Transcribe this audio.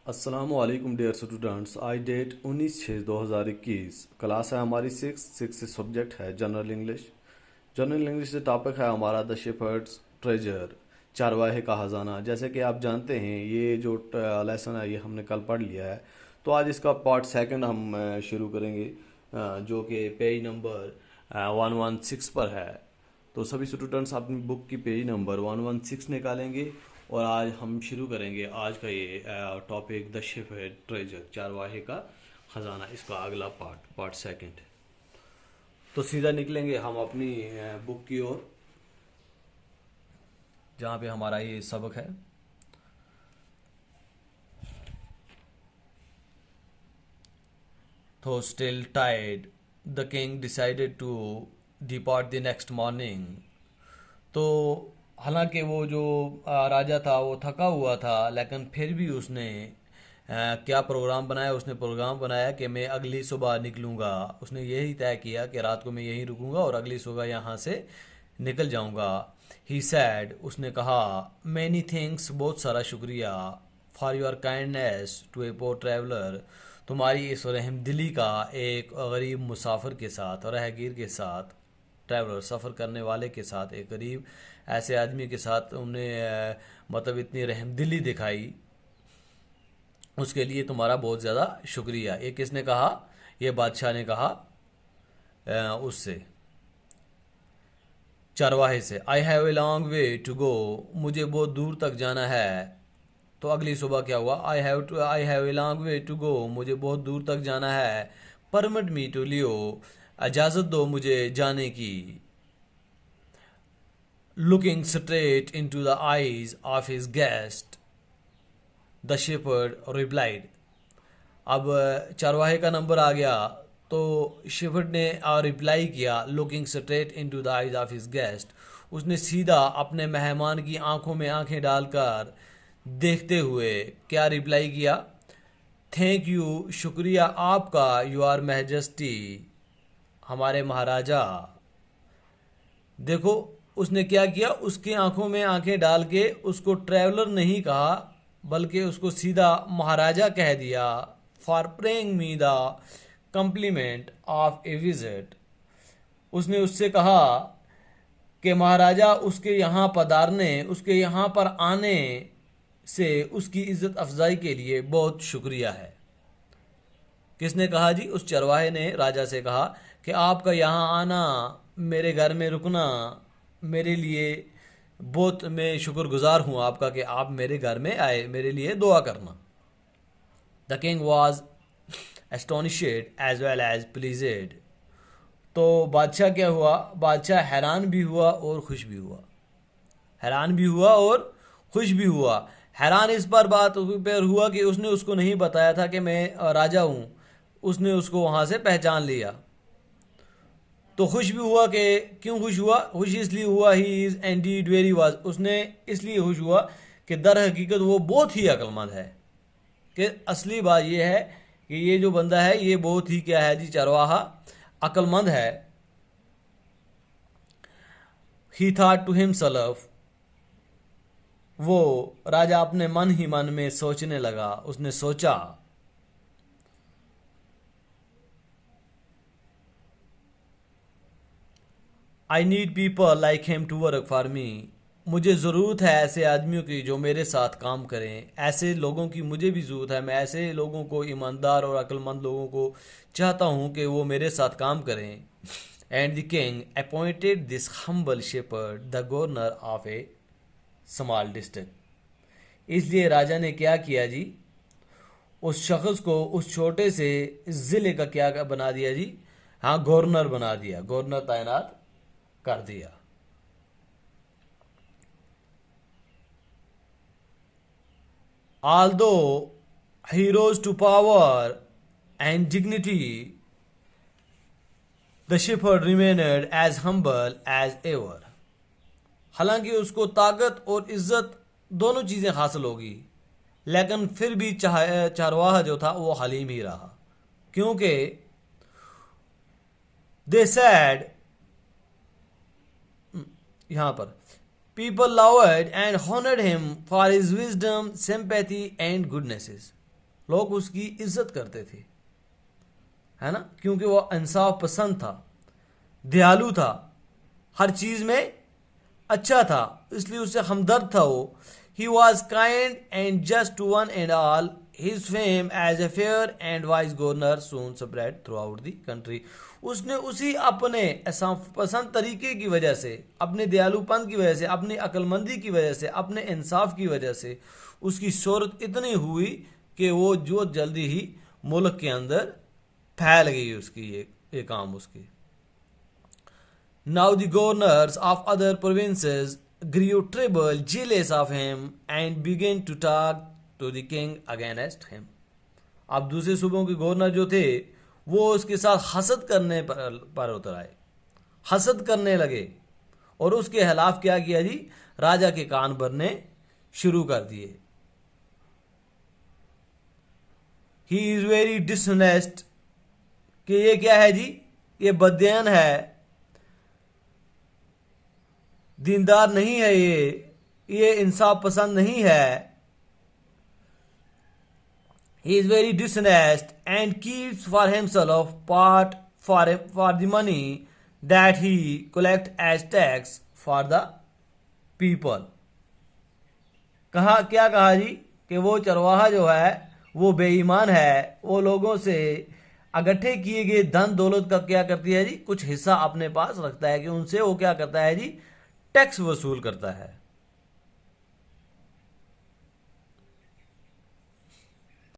अस्सलामुअलैकुम dear students. आज date 19/6/2021। Class है हमारी सिक्स सब्जेक्ट है जनरल इंग्लिश। जनरल इंग्लिश से टॉपिक है हमारा द शेफर्ड्स ट्रेजर, चारवाहे का ख़जाना। जैसे कि आप जानते हैं ये जो लेसन है ये हमने कल पढ़ लिया है, तो आज इसका पार्ट सेकंड हम शुरू करेंगे, जो कि पेज नंबर 116 पर है। तो सभी स्टूडेंट्स अपनी बुक की पेज नंबर 116 निकालेंगे और आज हम शुरू करेंगे आज का ये टॉपिक द शेफर्ड ट्रेजर, चारवाहे का ख़जाना। इसका अगला पार्ट सेकंड। तो सीधा निकलेंगे हम अपनी बुक की ओर, जहाँ पे हमारा ये सबक है। तो स्टिल टाइड the king decided to depart the next morning. तो हालांकि वो जो राजा था वो थका हुआ था, लेकिन फिर भी उसने क्या प्रोग्राम बनाया। उसने प्रोग्राम बनाया कि मैं अगली सुबह निकलूँगा। उसने यही तय किया कि रात को मैं यहीं रुकूंगा और अगली सुबह यहाँ से निकल जाऊँगा। ही सैड, उसने कहा, मैनी थिंग्स, बहुत सारा शुक्रिया, for your kindness to a poor traveller, तुम्हारी इस रहमदिली का एक गरीब मुसाफिर के साथ, राहगीर के साथ, ट्रैवलर सफ़र करने वाले के साथ, एक गरीब ऐसे आदमी के साथ तुमने मतलब इतनी रहमदिली दिखाई, उसके लिए तुम्हारा बहुत ज़्यादा शुक्रिया। ये किसने कहा? ये बादशाह ने कहा उससे, चरवाहे से। I have a long way to go, मुझे बहुत दूर तक जाना है। तो अगली सुबह क्या हुआ? I have a long way to go, मुझे बहुत दूर तक जाना है। परमिट मी टू लियो, इजाज़त दो मुझे जाने की। Looking straight into the eyes of his guest, the shepherd replied. अब चरवाहे का नंबर आ गया, तो शेफर्ड ने रिप्लाई किया, looking straight into the eyes of his guest. उसने सीधा अपने मेहमान की आंखों में आंखें डालकर देखते हुए क्या रिप्लाई किया? थैंक यू, शुक्रिया आपका, यू आर मैजेस्टी, हमारे महाराजा। देखो उसने क्या किया, उसकी आंखों में आंखें डाल के उसको ट्रैवलर नहीं कहा, बल्कि उसको सीधा महाराजा कह दिया। For praying me the complement of A visit, उसने उससे कहा कि महाराजा उसके यहाँ पधारने, उसके यहाँ पर आने से उसकी इज्जत अफजाई के लिए बहुत शुक्रिया है। किसने कहा जी? उस चरवाहे ने राजा से कहा कि आपका यहाँ आना, मेरे घर में रुकना, मेरे लिए बहुत, मैं शुक्रगुजार हूँ आपका कि आप मेरे घर में आए, मेरे लिए दुआ करना। The king was astonished as well as pleased. तो बादशाह क्या हुआ? बादशाह हैरान भी हुआ और खुश भी हुआ। हैरान भी हुआ और खुश भी हुआ। हैरान इस बात पर हुआ कि उसने उसको नहीं बताया था कि मैं राजा हूँ, उसने उसको वहाँ से पहचान लिया। तो खुश भी हुआ कि क्यों खुश हुआ? खुश इसलिए हुआ, he is Indeed very was, उसने इसलिए खुश हुआ कि दर हकीकत वो बहुत ही अक्लमंद है। कि असली बात यह है कि ये जो बंदा है ये बहुत ही क्या है जी, चरवाहा, अक्लमंद है। ही थॉट टू हिमसेल्फ, वो राजा अपने मन ही मन में सोचने लगा। उसने सोचा, I need people like him to work for me, मुझे ज़रूरत है ऐसे आदमियों की जो मेरे साथ काम करें। ऐसे लोगों की मुझे भी ज़रूरत है। मैं ऐसे लोगों को, ईमानदार और अक्लमंद लोगों को चाहता हूँ कि वो मेरे साथ काम करें। And the king appointed this humble shepherd the governor of a small district. इसलिए राजा ने क्या किया जी? उस शख्स को उस छोटे से ज़िले का क्या बना दिया जी? हाँ, गवर्नर बना दिया, गवर्नर तैनात कर दिया। Although he rose to power and dignity, the shepherd remained as humble as ever. हालांकि उसको ताकत और इज्जत दोनों चीज़ें हासिल होगी, लेकिन फिर भी चारवाहा जो था वो हलीम ही रहा। क्योंकि दे सैड, यहाँ पर, people loved and honored him for his wisdom, sympathy and goodnesses. लोग उसकी इज्जत करते थे, है ना, क्योंकि वो इंसाफ पसंद था, दयालु था, हर चीज में अच्छा था, इसलिए उससे हमदर्द था वो। He was kind and just to one and all. His fame as a fair and wise governor soon spread throughout the country. उसने उसी अपने पसंद तरीके की वजह से, अपने दयालुपन की वजह से, अपनी अक्लमंदी की वजह से, अपने इंसाफ की वजह से उसकी शोहरत इतनी हुई कि वो जो जल्दी ही मुल्क के अंदर फैल गई उसकी ये काम उसकी। Now the governors of other provinces grew tribal, jealous of him, and began to talk to the king against him. अब दूसरे सूबों के गवर्नर जो थे वो उसके साथ हसद करने पर उतर आए, हसद करने लगे और उसके खिलाफ क्या किया जी, राजा के कान भरने शुरू कर दिए। ही इज वेरी डिसऑनेस्ट, कि ये क्या है जी, ये बदयन है, दीनदार नहीं है, ये इंसाफ पसंद नहीं है। He is very dishonest and keeps for himself part for the money that he collect as tax for the people. क्या कहा जी, कि वो चरवाहा जो है वो बेईमान है, वो लोगों से इकट्ठे किए गए धन दौलत का क्या करती है जी, कुछ हिस्सा अपने पास रखता है, कि उनसे वो क्या करता है जी, टैक्स वसूल करता है।